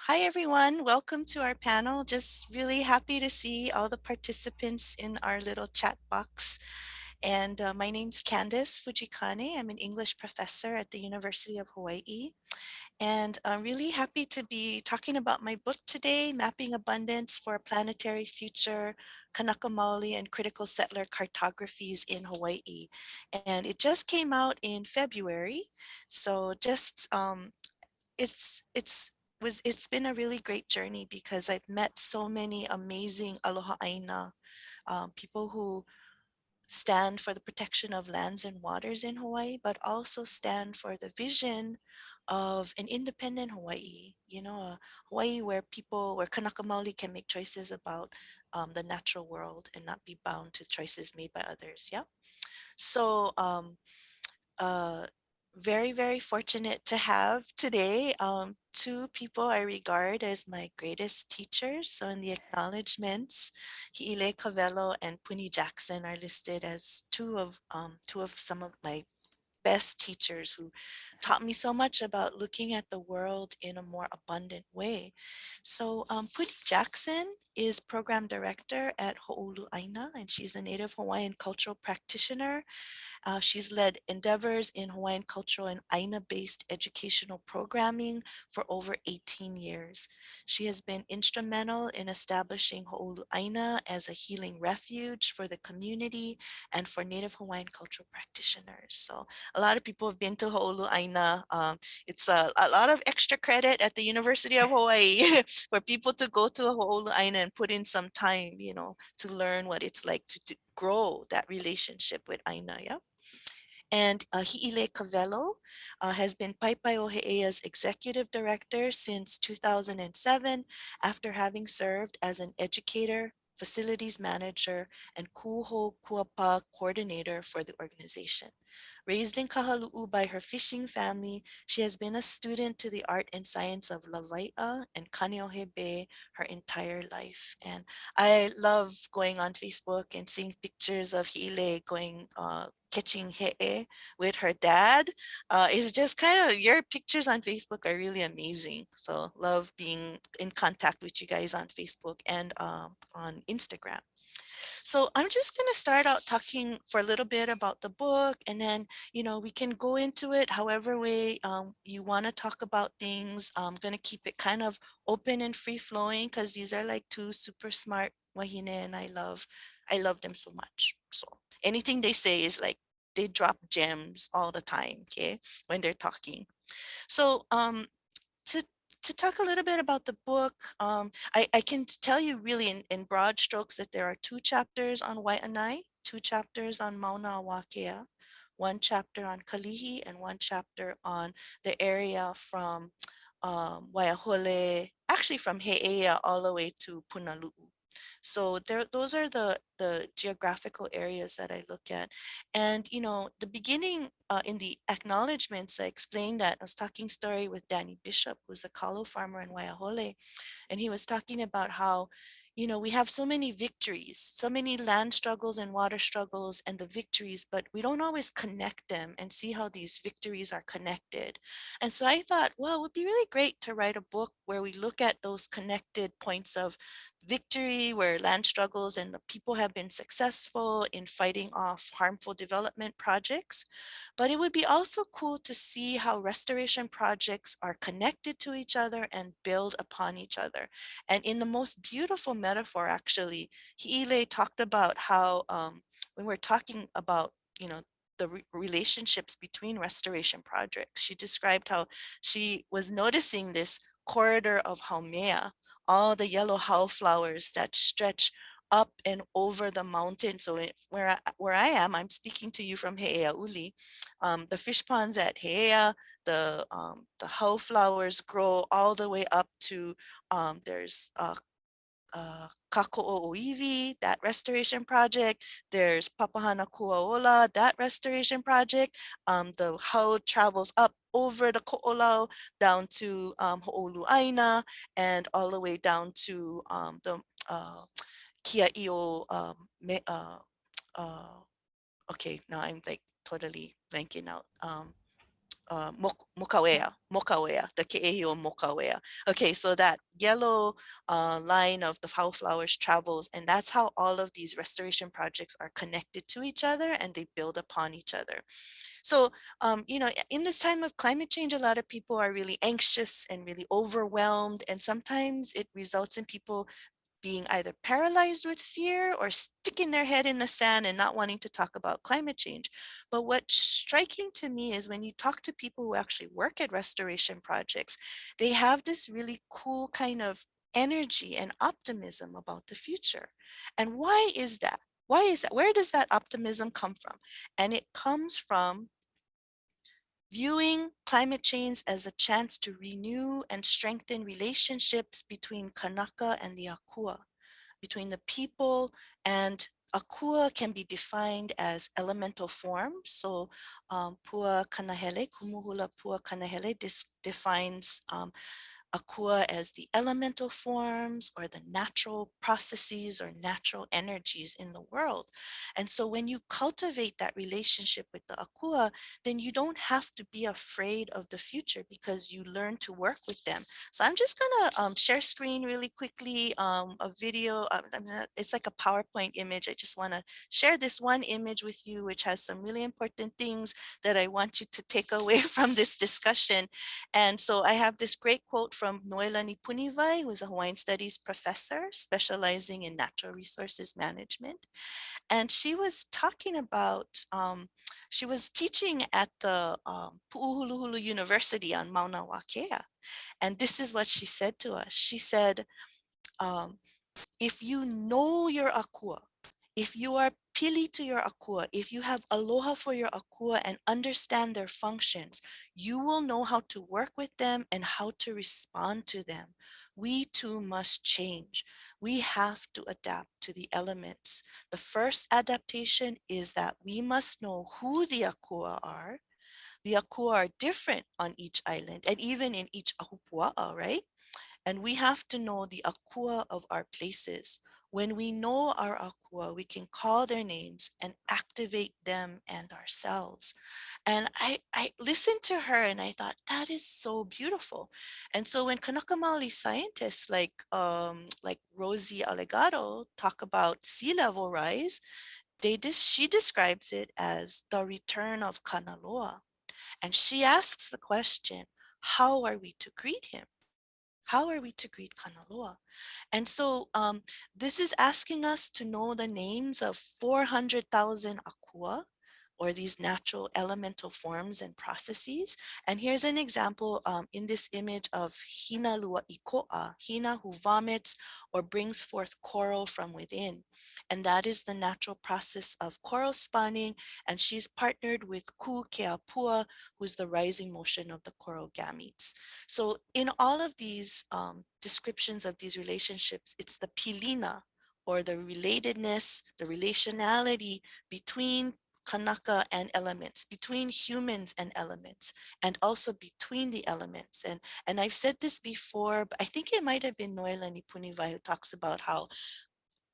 Hi, everyone. Welcome to our panel. Just really happy to see all the participants in our little chat box. And my name's Candace Fujikane. I'm an English professor at the University of Hawaiʻi. And I'm really happy to be talking about my book today, Mapping Abundance for a Planetary Future, Kanaka Maoli and Critical Settler Cartographies in Hawaii. And it just came out in February. So just it's been a really great journey because I've met so many amazing aloha ʻāina, people who stand for the protection of lands and waters in Hawaii, but also stand for the vision of an independent Hawaii, a Hawaii where where Kanaka Maoli can make choices about the natural world and not be bound to choices made by others. Yeah. So uh, very, very fortunate to have today two people I regard as my greatest teachers. So in the acknowledgements, Hi'ile Cavello and Puni Jackson are listed as two of some of my best teachers who taught me so much about looking at the world in a more abundant way. So Puni Jackson is program director at Ho'oulu Āina, and she's a Native Hawaiian cultural practitioner. She's led endeavors in Hawaiian cultural and ʻāina-based educational programming for over 18 years. She has been instrumental in establishing Ho'oulu Āina as a healing refuge for the community and for Native Hawaiian cultural practitioners. So a lot of people have been to Ho'oulu Āina. It's a lot of extra credit at the University of Hawaii for people to go to Ho'oulu Āina and put in some time, to learn what it's like to grow that relationship with Āina. Yeah. And Hi'ile Cavello has been Paipai'ohe'ea's executive director since 2007 after having served as an educator, facilities manager, and Kuho Kuapa coordinator for the organization. Raised in Kahalu'u by her fishing family, she has been a student to the art and science of Lawai'a and Kaneohe Bay her entire life. And I love going on Facebook and seeing pictures of Hi'ile catching he'e with her dad. It's just kind of, your pictures on Facebook are really amazing. So love being in contact with you guys on Facebook and on Instagram. So I'm just going to start out talking for a little bit about the book, and then, we can go into it however way you want to talk about things. I'm going to keep it kind of open and free flowing because these are like two super smart wahine, and I love them so much. So anything they say is like, they drop gems all the time, okay, when they're talking. So to to talk a little bit about the book, I can tell you really in broad strokes that there are two chapters on Wai'anae, two chapters on Mauna Wakea, one chapter on Kalihi, and one chapter on the area from Waiahole, actually from He'ea all the way to Punalu'u. So those are the geographical areas that I look at. And, the beginning in the acknowledgements, I explained that I was talking story with Danny Bishop, who's a kalo farmer in Waiahole. And he was talking about how, we have so many victories, so many land struggles and water struggles and the victories, but we don't always connect them and see how these victories are connected. And so I thought, well, it would be really great to write a book where we look at those connected points of victory, where land struggles and the people have been successful in fighting off harmful development projects. But it would be also cool to see how restoration projects are connected to each other and build upon each other. And in the most beautiful metaphor, actually, Hi'ile talked about how when we're talking about, the relationships between restoration projects, she described how she was noticing this corridor of Haumea, all the yellow hau flowers that stretch up and over the mountain. So where I am, I'm speaking to you from He'eauli. The fish ponds at He'ea, the hau flowers grow all the way up to there's Kako'oiwi, that restoration project. There's Papahana Kuaola, that restoration project. The hau travels up over the Ko'olau down to Ho'oulu Āina and all the way down to the Kia'io. Uh, okay, now I'm like totally blanking out. mokawea, the ke'ehio mokawea. Okay, so that yellow line of the how flowers travels, and that's how all of these restoration projects are connected to each other and they build upon each other. So, you know, in this time of climate change, a lot of people are really anxious and really overwhelmed, and sometimes it results in people being either paralyzed with fear or sticking their head in the sand and not wanting to talk about climate change. But what's striking to me is when you talk to people who actually work at restoration projects, they have this really cool kind of energy and optimism about the future. And why is that? Why is that? Where does that optimism come from? And it comes from viewing climate change as a chance to renew and strengthen relationships between Kanaka and the Akua, between the people, and Akua can be defined as elemental forms. So Pua Kanahele, Kumuhula Pua Kanahele defines Akua as the elemental forms or the natural processes or natural energies in the world. And so when you cultivate that relationship with the Akua, then you don't have to be afraid of the future because you learn to work with them. So I'm just gonna share screen really quickly, a video. It's like a PowerPoint image. I just wanna share this one image with you, which has some really important things that I want you to take away from this discussion. And so I have this great quote from Noelani Punivai, who is a Hawaiian Studies professor specializing in natural resources management. And she was talking about, she was teaching at the Pu'uhuluhulu University on Mauna Wakea. And this is what she said to us. She said, um, if you know your akua, if you are pili to your akua, if you have aloha for your akua and understand their functions, you will know how to work with them and how to respond to them. We too must change. We have to adapt to the elements. The first adaptation is that we must know who the akua are. The akua are different on each island and even in each ahupua'a, right? And we have to know the akua of our places. When we know our akua, we can call their names and activate them and ourselves. And I listened to her and I thought, that is so beautiful. And so when Kanaka Maoli scientists like Rosie Allegado talk about sea level rise, she describes it as the return of Kanaloa. And she asks the question, how are we to greet him? How are we to greet Kanaloa? And so this is asking us to know the names of 400,000 akua, or these natural elemental forms and processes. And here's an example in this image of Hina lua iko'a, Hina who vomits or brings forth coral from within. And that is the natural process of coral spawning. And she's partnered with Ku Keapua, who's the rising motion of the coral gametes. So in all of these descriptions of these relationships, it's the pilina, or the relatedness, the relationality between Kanaka and elements, between humans and elements, and also between the elements. And I've said this before, but I think it might have been Noelani Punivai who talks about how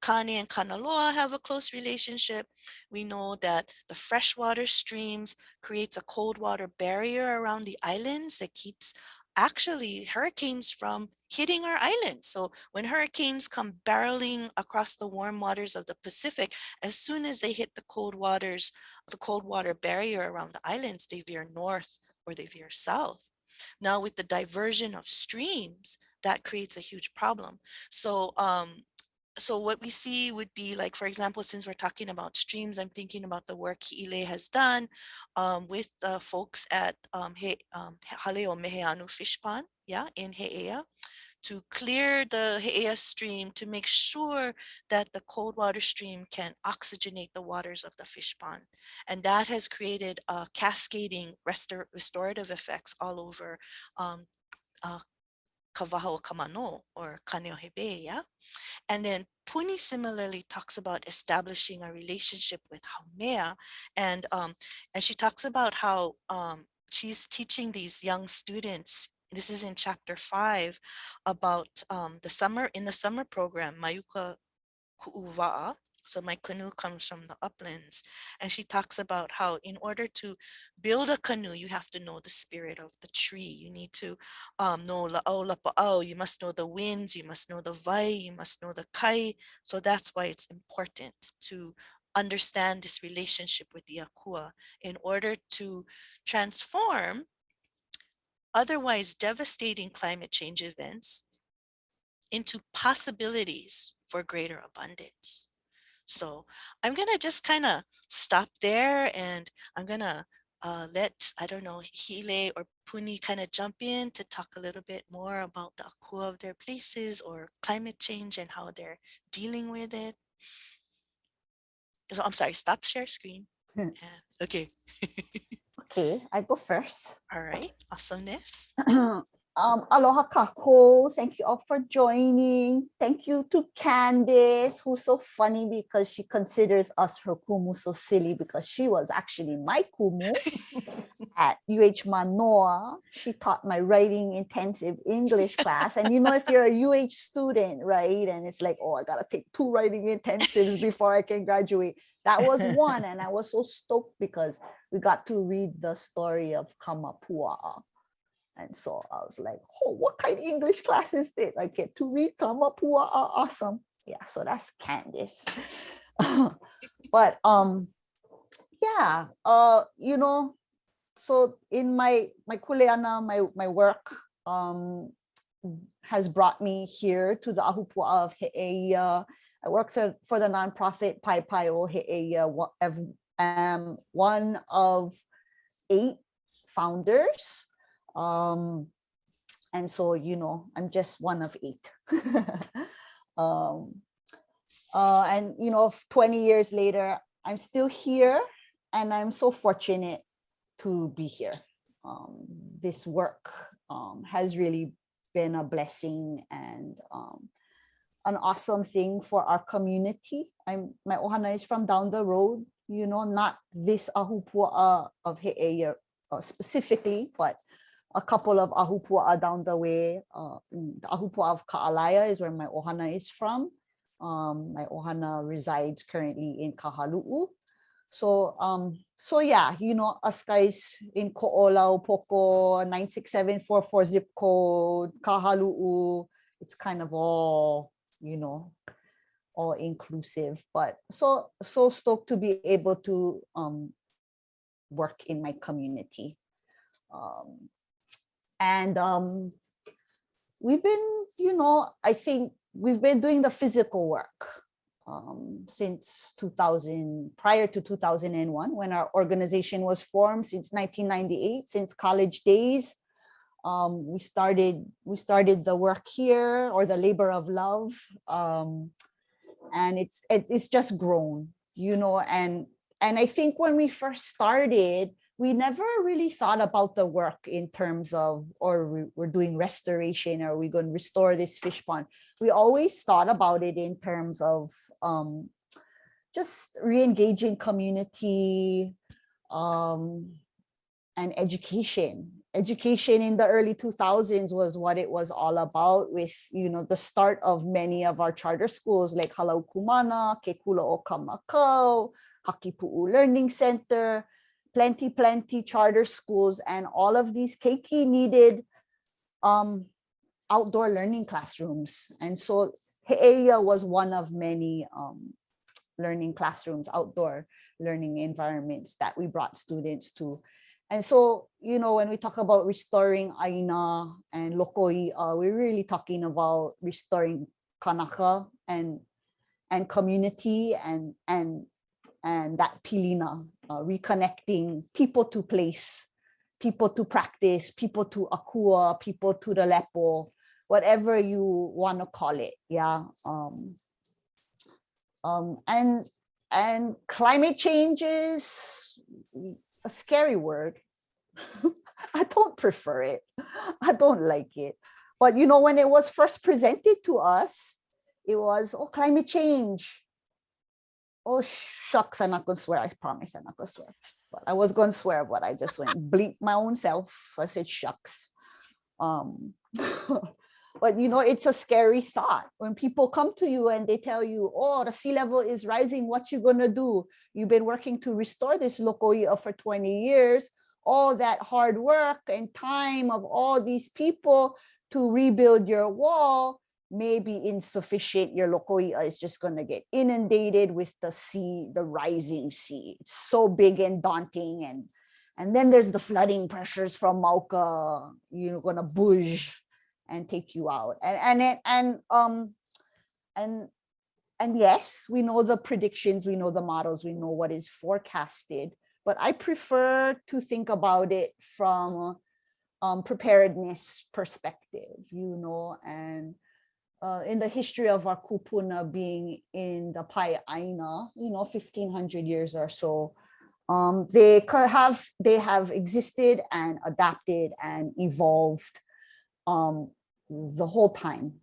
Kane and Kanaloa have a close relationship. We know that the freshwater streams creates a cold water barrier around the islands that keeps actually hurricanes from hitting our islands. So when hurricanes come barreling across the warm waters of the Pacific, as soon as they hit the cold waters, the cold water barrier around the islands, they veer north or they veer south. Now with the diversion of streams, that creates a huge problem. So what we see would be like, for example, since we're talking about streams, I'm thinking about the work Hi'ile has done with the folks at Haleo Meheanu Fish Pond, yeah, in He'ea, to clear the He'ea stream to make sure that the cold water stream can oxygenate the waters of the fish pond. And that has created cascading restorative effects all over uh, Kawahao Kamano, or Kaneohebe, yeah? And then Puni similarly talks about establishing a relationship with Haumea, and she talks about how she's teaching these young students. This is in chapter 5 about in the summer program, Mayuka Ku'uwa'a. So my canoe comes from the uplands. And she talks about how in order to build a canoe, you have to know the spirit of the tree. You need to know la'au lapa'au. You must know the winds. You must know the vai. You must know the kai. So that's why it's important to understand this relationship with the akua in order to transform otherwise devastating climate change events into possibilities for greater abundance. So I'm gonna just kind of stop there, and I'm gonna let, I don't know, Hile or Puni kind of jump in to talk a little bit more about the akua of their places or climate change and how they're dealing with it. So I'm sorry, stop share screen. Okay. Okay, I go first. All right, awesomeness. Aloha kako. Thank you all for joining. Thank you to Candace, who's so funny because she considers us her kumu so silly because she was actually my kumu at UH Manoa. She taught my writing intensive English class. And you know, if you're a UH student, right, and it's like, oh, I gotta take 2 writing intensives before I can graduate. That was one, and I was so stoked because we got to read the story of Kamapua'a. And so I was like, oh, what kind of English class is this? I get to read Kamapua'a, awesome. Yeah, so that's Candace. But yeah, you know, so in my kuleana, my work has brought me here to the Ahupua'a of He'eia. I worked for the nonprofit Pai Pai o He'eia. One of 8 founders. And so, you know, I'm just one of 8. And, you know, 20 years later, I'm still here, and I'm so fortunate to be here. This work has really been a blessing and an awesome thing for our community. My ohana is from down the road, you know, not this Ahupua'a of He'eia specifically, but a couple of ahupua'a down the way. The ahupua'a of Ka'alaia is where my ohana is from. My ohana resides currently in Kahalu'u. So yeah, you know, us guys in Ko'olau, Poko, 96744 zip code, Kahalu'u, it's kind of all, you know, all inclusive. But so stoked to be able to work in my community. And we've been, you know, I think we've been doing the physical work since 2000, prior to 2001, when our organization was formed, since 1998, since college days. We started the work here, or the labor of love, and it's just grown, you know. And I think when we first started, we never really thought about the work in terms of, or we're doing restoration, or we're going to restore this fish pond. We always thought about it in terms of just re-engaging community and education. Education in the early 2000s was what it was all about, with, you know, the start of many of our charter schools like Halau Kumana, Ke Kula o Kamakau, Hakipu'u Learning Center, plenty charter schools, and all of these keiki needed outdoor learning classrooms. And so He'eia was one of many learning classrooms, outdoor learning environments that we brought students to. And so, you know, when we talk about restoring ʻāina and lokoi'a, we're really talking about restoring kanaka and community and that pilina, reconnecting people to place, people to practice, people to akua, people to the lepo, whatever you want to call it. Yeah. And climate change is a scary word. I don't prefer it. I don't like it. But, you know, when it was first presented to us, it was, oh, climate change. Oh, shucks, I'm not going to swear. I promise I'm not going to swear. But I was going to swear, but I just went bleep my own self. So I said, shucks. But you know, it's a scary thought when people come to you and they tell you, oh, the sea level is rising, what you gonna do? You've been working to restore this lokoi'a for 20 years. All that hard work and time of all these people to rebuild your wall may be insufficient. Your lokoi'a is just gonna get inundated with the sea, the rising sea. It's so big and daunting, and then there's the flooding pressures from Mauka, you know, gonna budge and take you out. And yes, we know the predictions, we know the models, we know what is forecasted, but I prefer to think about it from preparedness perspective, you know, and in the history of our kupuna being in the pai ʻāina, you know, 1500 years or so, they have existed and adapted and evolved the whole time,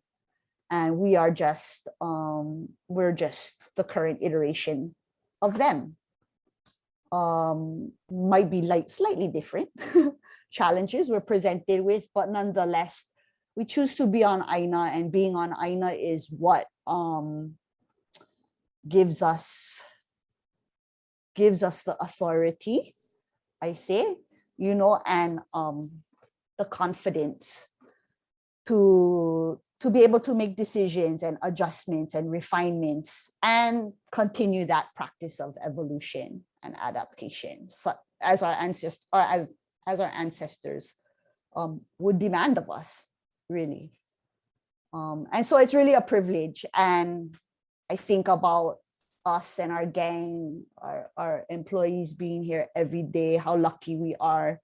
and we are just we're just the current iteration of them. Might be like slightly different challenges we're presented with, but nonetheless we choose to be on ʻāina, and being on ʻāina is what gives us the authority, I say, you know, and the confidence to be able to make decisions and adjustments and refinements and continue that practice of evolution and adaptation, so as our ancestors would demand of us, really. And so it's really a privilege. And I think about us and our gang, our employees being here every day, how lucky we are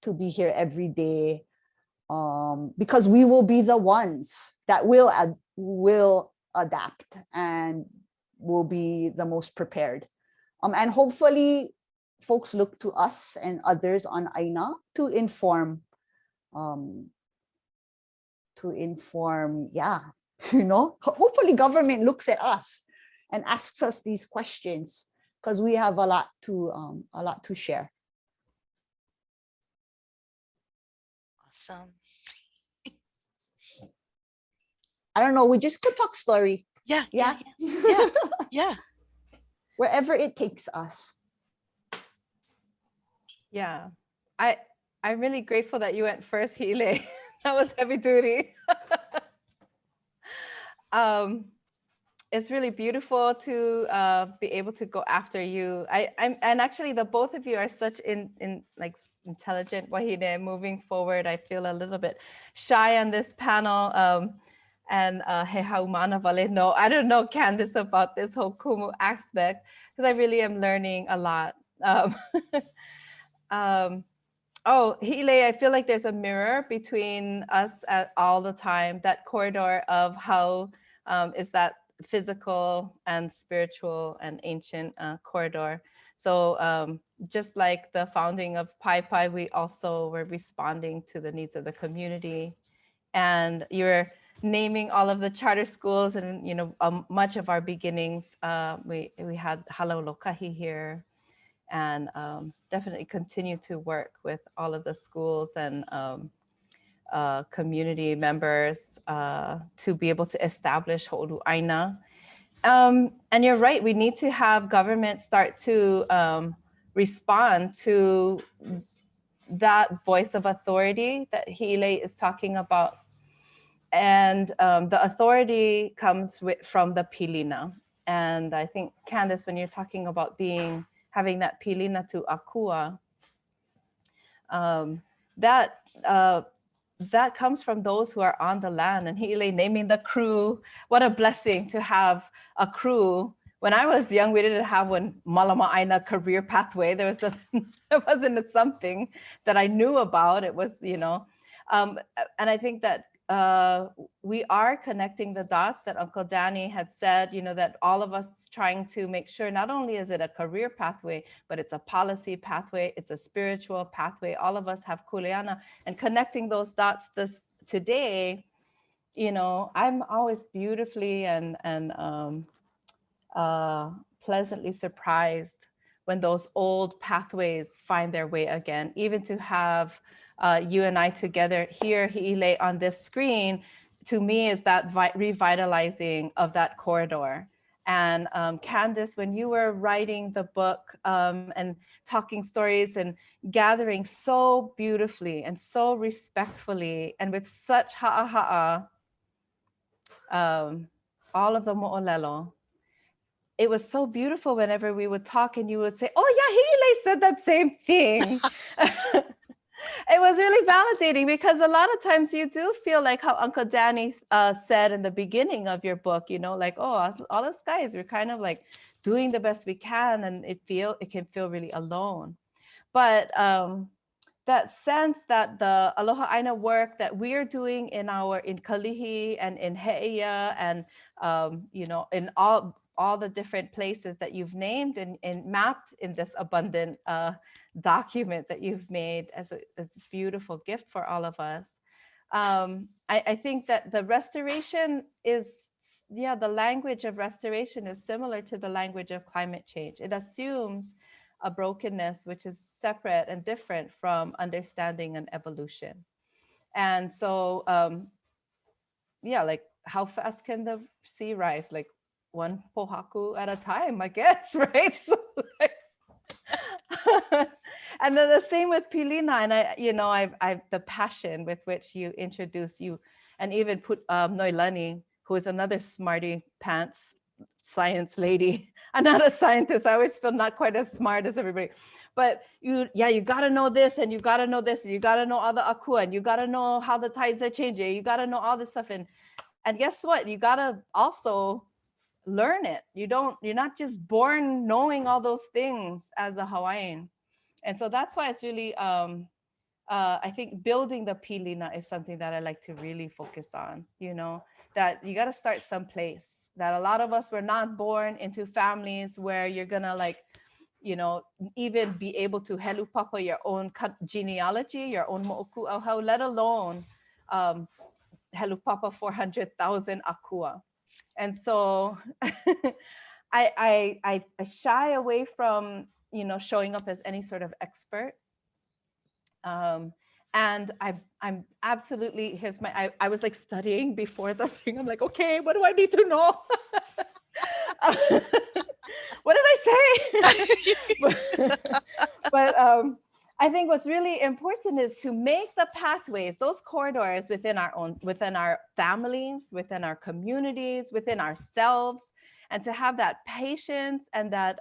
to be here every day. Because we will be the ones that will adapt and will be the most prepared. And hopefully folks look to us and others on ʻāina to inform, yeah, you know, hopefully government looks at us and asks us these questions, because we have a lot to share. Awesome. I don't know, we just could talk story. Yeah. Wherever it takes us. Yeah, I'm really grateful that you went first, Hile. That was heavy duty. It's really beautiful to be able to go after you. And actually the both of you are such like intelligent wahine moving forward. I feel a little bit shy on this panel. And he haumana vale no, I don't know, Candace, about this whole kumu aspect, because I really am learning a lot. Oh, Hile, I feel like there's a mirror between us all the time, that corridor of how is that physical and spiritual and ancient corridor. So just like the founding of Pai Pai, we also were responding to the needs of the community. And you're naming all of the charter schools, and you know, much of our beginnings, we had Halau Lokahi here, and definitely continue to work with all of the schools and community members to be able to establish Ho'oulu Āina. And you're right, we need to have government start to respond to that voice of authority that Hile is talking about. And the authority comes from the pilina. And I think, Candace, when you're talking about having that pilina to akua, that comes from those who are on the land. And Hile naming the crew, what a blessing to have a crew. When I was young, we didn't have one Malama Āina career pathway. There wasn't something that I knew about. It was, you know, and I think that we are connecting the dots that Uncle Danny had said, you know, that all of us trying to make sure not only is it a career pathway, but it's a policy pathway, it's a spiritual pathway. All of us have kuleana, and connecting those dots today, you know, I'm always beautifully and pleasantly surprised when those old pathways find their way again. Even to have you and I together here, Hile, on this screen, to me is that revitalizing of that corridor. And Candace, when you were writing the book and talking stories and gathering so beautifully and so respectfully and with such ha'aha'a, all of the mo'olelo, it was so beautiful whenever we would talk and you would say, oh yeah, Hile said that same thing. It was really validating because a lot of times you do feel like how Uncle Danny said in the beginning of your book, you know, like, oh, all us guys, we're kind of like doing the best we can, and it can feel really alone. But that sense that the Aloha Āina work that we're doing in Kalihi and in He'ia and you know, in all the different places that you've named and mapped in this abundant document that you've made as this beautiful gift for all of us. I think that the restoration is, yeah, the language of restoration is similar to the language of climate change. It assumes a brokenness which is separate and different from understanding an evolution. And so, yeah, like how fast can the sea rise? Like one pohaku at a time, I guess, right? So, like, and then the same with Pilina, and I've the passion with which you introduce you, and even put Noilani, who is another smarty pants science lady. I'm not a scientist. I always feel not quite as smart as everybody, but you got to know this, and you got to know this, and you got to know all the akua, and you got to know how the tides are changing. You got to know all this stuff, and guess what? You got to also learn it. You're not just born knowing all those things as a Hawaiian. And so that's why it's really, I think building the pilina is something that I like to really focus on, you know, that you got to start someplace, that a lot of us were not born into families where you're going to, like, you know, even be able to helu papa your own genealogy, your own mo'oku auhau, let alone helu papa 400,000 akua. And so I shy away from, you know, showing up as any sort of expert. And I'm absolutely, I was like studying before the thing. I'm like, okay, what do I need to know? What did I say? but I think what's really important is to make the pathways, those corridors within our families, within our communities, within ourselves, and to have that patience and that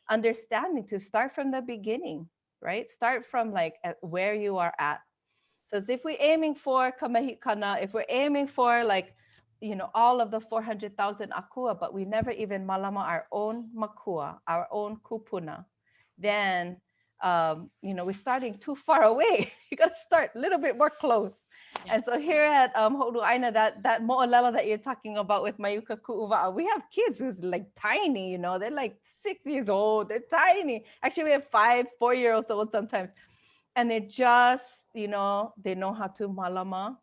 understanding to start from the beginning, right? Start from like where you are at. So as if we're aiming for kamahikana, if we're aiming for like, you know, all of the 400,000 akua, but we never even malama our own makua, our own kupuna, then you know, we're starting too far away. You got to start a little bit more close. Yeah. And so here at Ho'oulu Āina, that mo'olelo that you're talking about with Mayuka Ku'uwa'a, we have kids who's like tiny, you know, they're like 6 years old, they're tiny. Actually, we have 5-4-year-olds old sometimes. And they just, you know, they know how to malama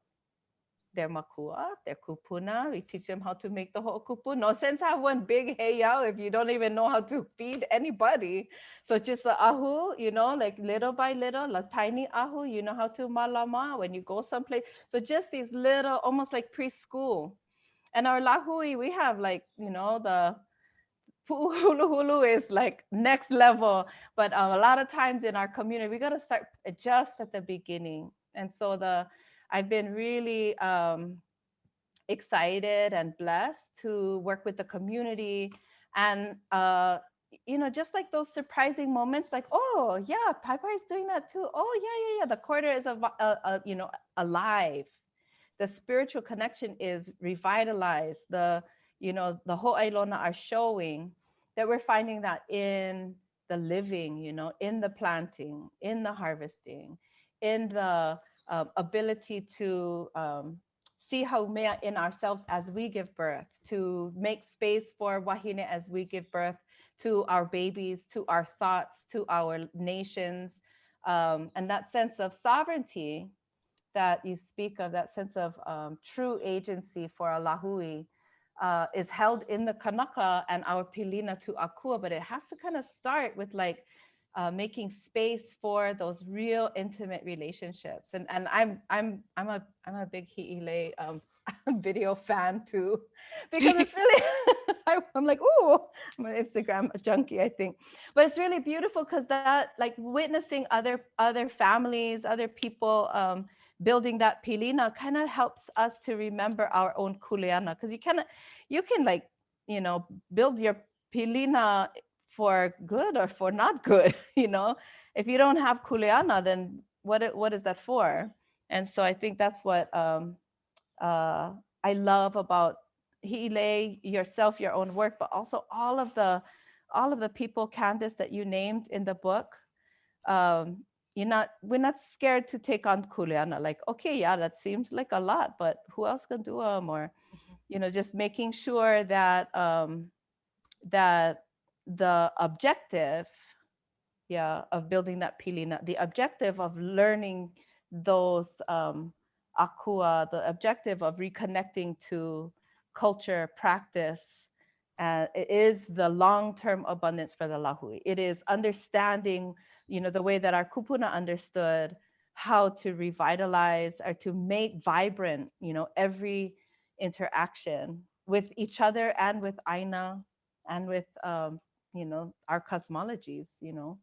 their makua, their kupuna. We teach them how to make the ho'okupu. No sense have one big heiau if you don't even know how to feed anybody. So just the ahu, you know, like little by little, like tiny ahu, you know how to malama when you go someplace. So just these little, almost like preschool. And our lahui, we have like, you know, the pu'uhuluhulu is like next level. But a lot of times in our community, we got to start just at the beginning. And so I've been really excited and blessed to work with the community, and you know, just like those surprising moments, like, oh yeah, Piper is doing that too. Oh yeah. The corridor is you know, alive. The spiritual connection is revitalized. You know, the ho'ailona are showing that we're finding that in the living, you know, in the planting, in the harvesting, in the ability to see how mea in ourselves as we give birth, to make space for wahine as we give birth to our babies, to our thoughts, to our nations, and that sense of sovereignty that you speak of, that sense of true agency for a lahui, is held in the Kanaka and our pilina to akua, but it has to kind of start with like making space for those real intimate relationships. And I'm a big hi'ile video fan too, because it's really, I'm like, oh, I'm an Instagram junkie, I think. But it's really beautiful because that, like, witnessing other families, other people building that pilina kind of helps us to remember our own kuleana, because you can like, you know, build your pilina for good or for not good. You know, if you don't have kuleana, then what is that for? And so I think that's what I love about Hile, yourself, your own work, but also all of the people, Candace, that you named in the book. We're not scared to take on kuleana. Like, okay, yeah, that seems like a lot, but who else can do them? Or, you know, just making sure that that the objective, of building that pilina, the objective of learning those akua, the objective of reconnecting to culture, practice, and it is the long-term abundance for the lahui. It is understanding, you know, the way that our kupuna understood how to revitalize or to make vibrant, you know, every interaction with each other and with ʻāina and with, you know, our cosmologies, you know.